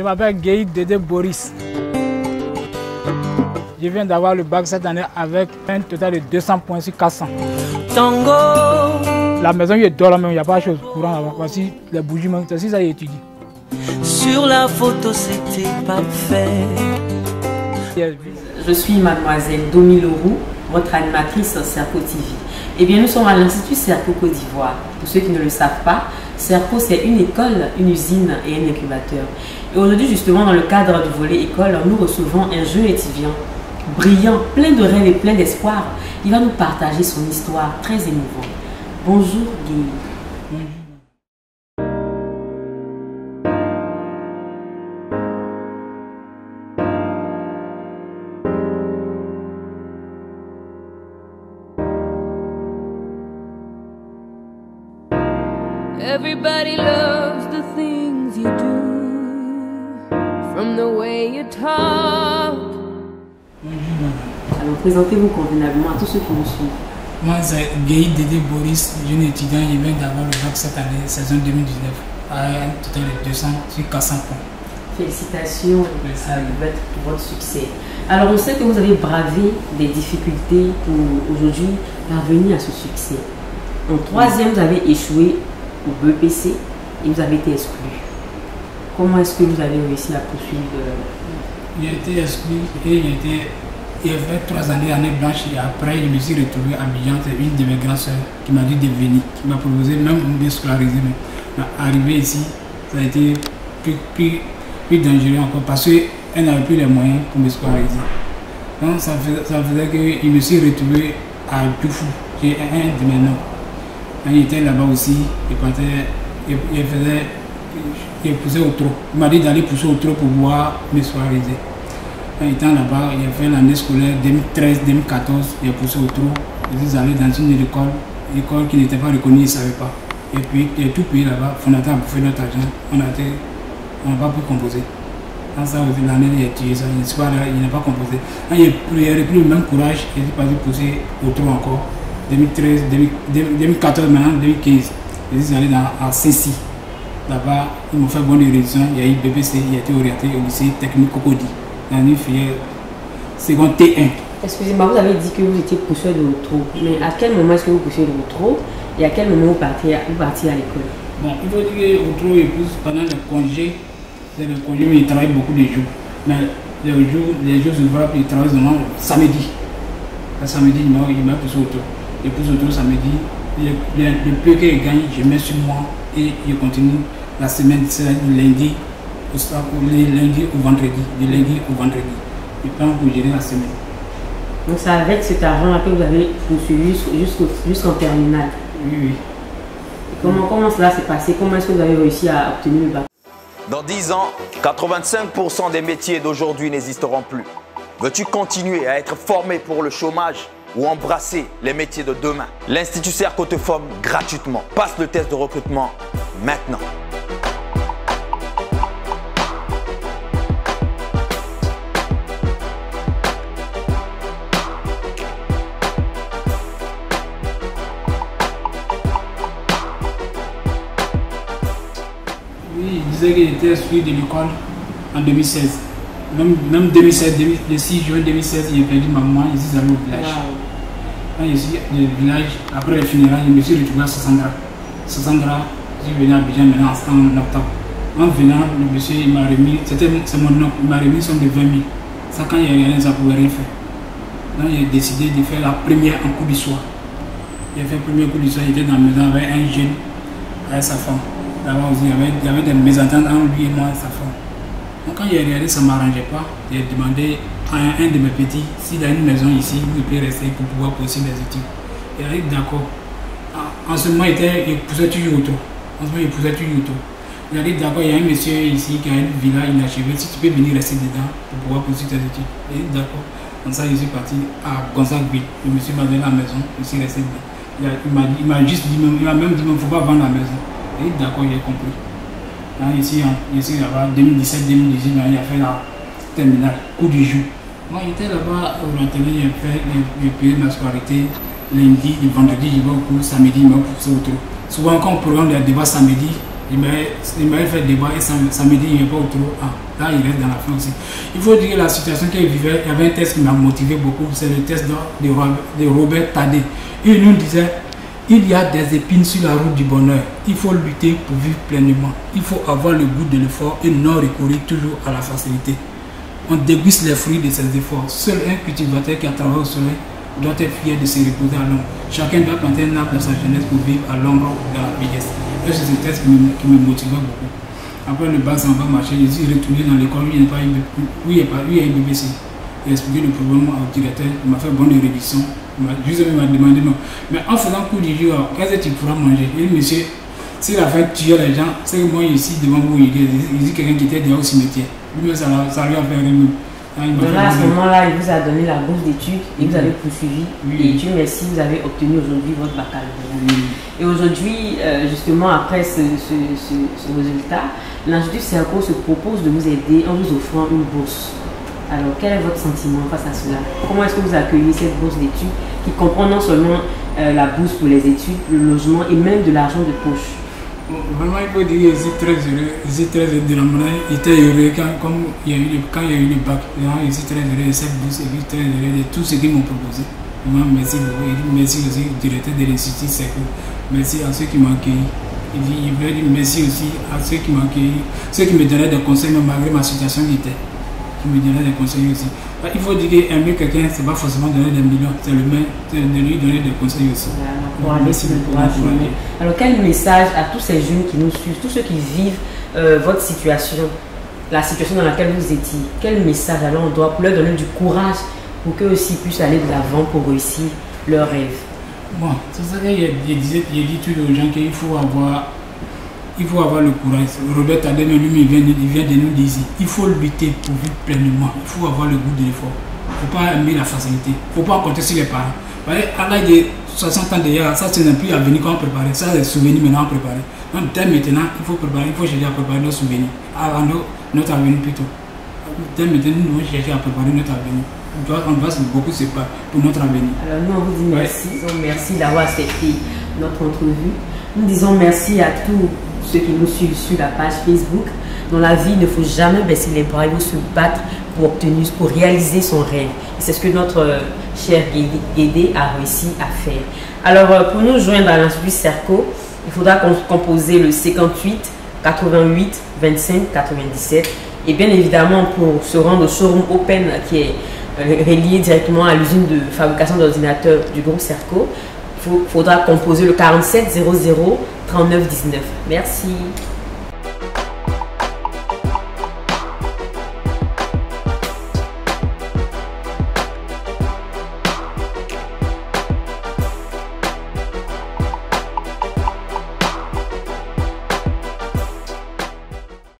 Je m'appelle Gueye Dédé Boris. Je viens d'avoir le bac cette année avec un total de 200 points sur 400. Tango. La maison il est dehors, il n'y a pas de chose courant là-bas. Voici les bougies, c'est si ça y étudie. Sur la photo, c'était parfait. Je suis mademoiselle Domi Leroux, votre animatrice Serco TV. Eh bien, nous sommes à l'Institut Serco Côte d'Ivoire. Pour ceux qui ne le savent pas, Serco, c'est une école, une usine et un incubateur. Et aujourd'hui, justement, dans le cadre du volet école, nous recevons un jeune étudiant brillant, plein de rêves et plein d'espoir. Il va nous partager son histoire très émouvante. Bonjour, Guy. Everybody loves the things you do, from the way you talk. Alors, présentez-vous convenablement à tous ceux qui nous suivent. Moi, c'est Gueye Dédé Boris, jeune étudiant. Je viens d'avoir le bac cette année, saison 2019, à un total de 200 sur 400 points. Félicitations pour votre succès. Alors, on sait que vous avez bravé des difficultés pour aujourd'hui parvenir à ce succès. En troisième, vous avez échoué au BEPC et vous avez été exclu. Comment est-ce que vous avez réussi à poursuivre? J'ai été exclu et il y avait 3 années blanches et après je me suis retrouvé à Abidjan. C'est une de mes grandes soeurs qui m'a dit de venir, qui m'a proposé même de me scolariser. Mais arrivé ici, ça a été plus dangereux encore parce qu'elle n'avait plus les moyens pour me scolariser. Donc ça faisait que je me suis retrouvé à Djoufou, qui est un de mes noms. Quand il était là-bas aussi, il poussait au trot. Il m'a dit d'aller pousser au trot pour pouvoir me scolariser. Quand il était là-bas, il a fait l'année scolaire 2013-2014, il a poussé au trot. Je suis allé dans une école qui n'était pas reconnue, il ne savait pas. Et puis, il a tout payé là-bas, on a été à bouffer notre argent, on n'a pas pu composer. Dans ça, l'année, il a tué ça, il n'a pas composé. Quand il a repris le même courage, il est parti pousser au trot encore. 2013, 2014, maintenant 2015, je suis allé à Ceci. Là-bas, ils m'ont fait bonne révision. Il y a eu BPC, il a été orienté au lycée technique Cocody, dans une filière seconde T1. Excusez-moi, vous avez dit que vous étiez pousseur de trot. Mais à quel moment est-ce que vous poussez de trot et à quel moment vous partiez à l'école? Bon, il faut dire que trot, il pousse pendant les congés. C'est le congé, mais il travaille beaucoup de jours. Mais les jours ouvrables, il travaille seulement samedi. Le samedi, il m'a poussé au trot. Et puis autour samedi, le peu que je gagne, je mets sur moi et je continue la semaine, c'est du lundi au vendredi, du lundi au vendredi. Je prends pour gérer la semaine. Donc c'est avec cet argent que vous avez poursuivi jusqu'en terminale? Oui. Et comment cela s'est passé? Comment est-ce que vous avez réussi à obtenir le bac? Dans 10 ans, 85% des métiers d'aujourd'hui n'existeront plus. Veux-tu continuer à être formé pour le chômage ou embrasser les métiers de demain? L'Institut Serco te forme gratuitement. Passe le test de recrutement maintenant. Oui, il disait qu'il était exclu de l'école en 2016. Même 2016, le 6 juin 2016, j'ai perdu ma maman, je suis allé au village. Quand je suis au village, après le funérailles, je me suis retrouvé à Sassandra. Sassandra, je suis venu à Abidjan maintenant en octobre. En venant, le monsieur m'a remis, c'est mon nom, il m'a remis somme de 20 000. Ça, quand il y a rien, ça ne pouvait rien faire. Donc j'ai décidé de faire la première en coup du soir. J'ai fait le premier coup du soir, j'étais dans la maison avec un jeune, avec sa femme. Là-bas aussi, il y avait des mésententes entre lui et moi et sa femme. Donc quand j'ai regardé, ça ne m'arrangeait pas. J'ai demandé à un de mes petits s'il a une maison ici où il peut rester pour pouvoir poursuivre mes études. Il a dit d'accord. En ce moment, il poussait toujours au trot. Il a dit d'accord, il y a un monsieur ici qui a une villa inachevée. Si tu peux venir rester dedans pour pouvoir poursuivre tes études. Il a dit d'accord. Comme ça, je suis parti à Gonzague-Ville. Le monsieur m'a donné la maison, je suis resté dedans. Il m'a juste dit, il m'a même dit, il ne faut pas vendre la maison. Il a dit d'accord, j'ai compris. Ici là-bas, 2017-2018, il a fait la terminale, coup du jour. Moi, j'étais là-bas au Rantelé, j'ai payé ma scolarité lundi, le vendredi, je vais au cours, samedi, je vais au trot. Souvent, quand on programme les débats samedi, Il m'avait fait débat et ça me dit il n'est pas autour. Ah, là il reste dans la fin aussi. Il faut dire que la situation qu'il vivait, il y avait un test qui m'a motivé beaucoup, c'est le test de Robert Tadé. Il nous disait, il y a des épines sur la route du bonheur. Il faut lutter pour vivre pleinement. Il faut avoir le goût de l'effort et non recourir toujours à la facilité. On déguste les fruits de ses efforts. Seul un cultivateur qui a travaillé au soleil doit être fier de se reposer à l'ombre. Chacun doit planter un arbre dans sa jeunesse pour vivre à l'ombre de la vieillesse. Et c'est ce texte qui me motivait beaucoup. Après le bac, ça va marcher. Je suis retourné dans l'école où il y a eu BBC. Il a expliqué le problème au directeur. Il m'a fait bonne révision. Il m'a demandé non. Mais en faisant cours du jour, qu'est-ce que tu pourras manger? Il dit, monsieur, s'il a fait tuer les gens, c'est que moi ici devant vous, il dit quelqu'un qui était déjà au cimetière. Lui, ça lui a fait rire. Donc là, à ce moment-là, il vous a donné la bourse d'études et vous avez poursuivi. Et Dieu merci, vous avez obtenu aujourd'hui votre baccalauréat. Et aujourd'hui, justement, après ce résultat, l'Institut Serco se propose de vous aider en vous offrant une bourse. Alors, quel est votre sentiment face à cela? Comment est-ce que vous accueillez cette bourse d'études qui comprend non seulement la bourse pour les études, le logement et même de l'argent de poche? Vraiment, il faut dire que je suis très heureux. Je suis très heureux de la monnaie. J'étais heureux quand il y a eu le bac. Je suis très heureux de cette bourse et je suis très heureux de tout ce qu'ils m'ont proposé. Vraiment, merci beaucoup. Et merci aussi au directeur de l'Institut Serco. Merci à ceux qui m'ont accueilli. Il voulait dire merci aussi à ceux qui m'ont accueilli, ceux qui me donnaient des conseils, même malgré ma situation qui était. Qui me donnaient des conseils aussi. Il faut dire qu'aimer quelqu'un, ce n'est pas forcément donner des millions, c'est le même, c'est de lui donner des conseils aussi. Merci beaucoup. Alors, quel message à tous ces jeunes qui nous suivent, tous ceux qui vivent votre situation, la situation dans laquelle vous étiez, quel message alors on doit pour leur donner du courage pour qu'eux aussi puissent aller de l'avant pour réussir leurs rêves? Bon, c'est ça que j'ai dit toujours aux gens qu'il faut avoir. Il faut avoir le courage. Robert Tadé, lui, il vient de nous dire ici. Il faut lutter pour vivre pleinement. Il faut avoir le goût de l'effort. Il ne faut pas aimer la facilité. Il ne faut pas compter sur les parents. À l'âge de 60 ans déjà, ça ce n'est plus à venir qu'on prépare. Ça c'est souvenirs maintenant à préparer. Donc dès maintenant, il faut préparer, il faut chercher à préparer nos souvenirs. Avant notre avenir plutôt. Dès maintenant, nous devons chercher à préparer notre avenir. On doit beaucoup se battre pour notre avenir. Alors nous on vous dit merci. Merci d'avoir accepté notre entrevue. Nous disons merci à tous ceux qui nous suivent sur la page Facebook. Dans la vie, il ne faut jamais baisser les bras, il faut se battre pour réaliser son rêve. C'est ce que notre cher Guédé a réussi à faire. Alors, pour nous joindre à l'Institut Serco, il faudra composer le 58 88 25 97. Et bien évidemment, pour se rendre au showroom Open qui est relié directement à l'usine de fabrication d'ordinateurs du groupe Serco, il faudra composer le 47 00 39 19. Merci.